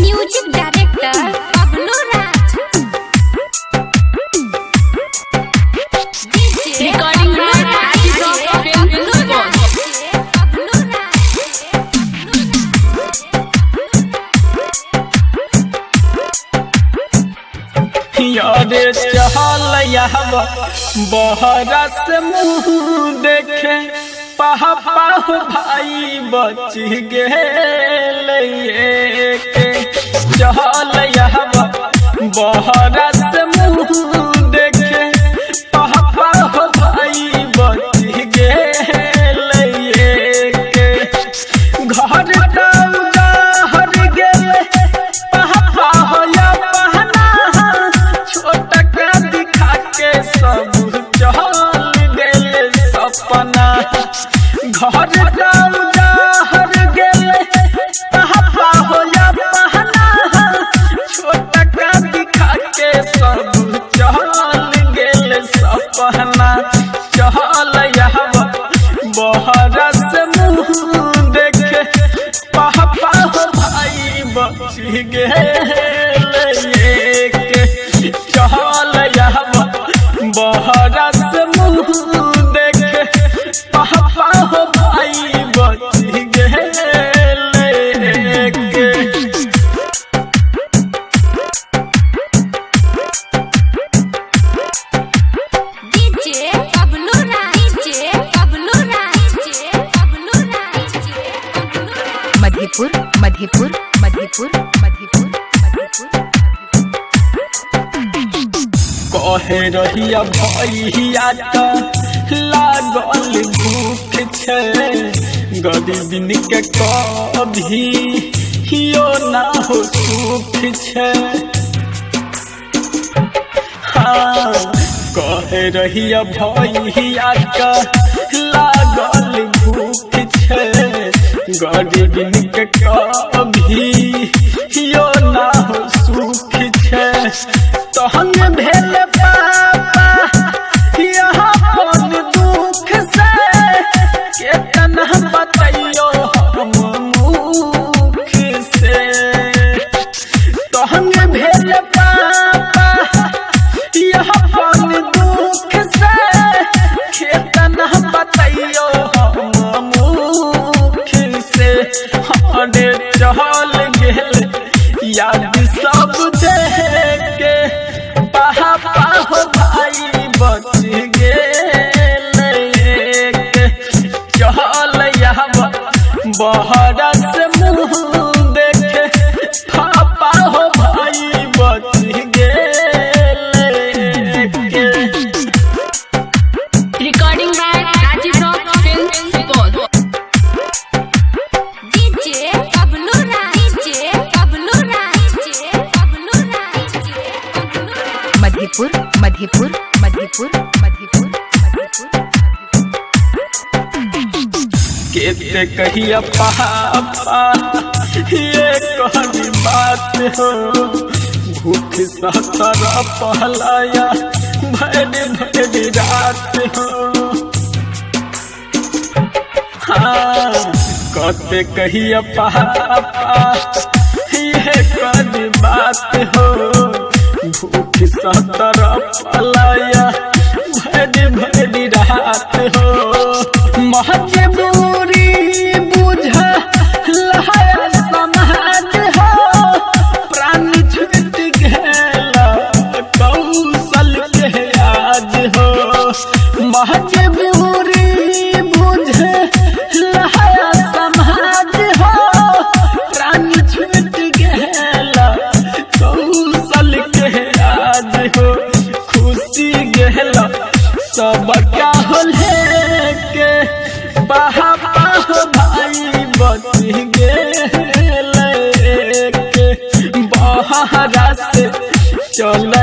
Music director Bablu Raj. Recording by यारे चहल यहवा बहरा से मुँह देखे पापा भाई बच गेले चहल यहवा बहरा से मुँह देखे पापा भाई बच गेले घर हर गेले पापा होया सपना घर हर गेले पापा होया बहना छोटा का दिखा के सब चल गेले सपना चहल यहवा बहरा से मुँह देखे पापा हो भाई बच गेले चहल यहवा बहरा से मुँह देखे पापा हो भाई बच गेले DJ Bablu Raj. DJ Bablu Raj. DJ Bablu Raj. Madhepur Madhepur Madhepur Madhepur Madhepur. कहे रहिया भैया लागल भूख छे गरीबिन के कभी हियो ना हो सुख छे हाँ कहे रहिया भैया लागल भूख छे गरीबिन के कभी हियो ना हो सुख छे तहन भेल पापा यहाँ अपन दुख से केतना बतैयो हम मुख से तहन भेल पापा यहाँ अपन दुख से केतना बतैयो हम मुख से हरे चल गेल याद सब देखे पापा हो भाई बच गेले चहल यहवा बहरा से मुँह देखे पापा हो भाई बच गेले recording by Rajiv rock film Supaul. DJ Bablu Raj. DJ Bablu Raj. DJ Bablu Raj. Madhepur Madhepur Madhepur Madhepur Madhepur. केते कहिया पापा ये कहनी बात हो भूख सहतर पहलाया भरी रात हो हाँ कहते कहिया पापा ये कहनी बात हो भूख सहतर पहलाया भरी रात हो महजबूरी बुझा लहाया समाज हो प्राण छूट गेला कौशल के आज हो महजबूरी बुझे लहाया समाज हो प्राण छूट गेला कौशल के आज हो खुशी गेला सब क्या होले के पापा हो भाई बच गेले बहरा से चल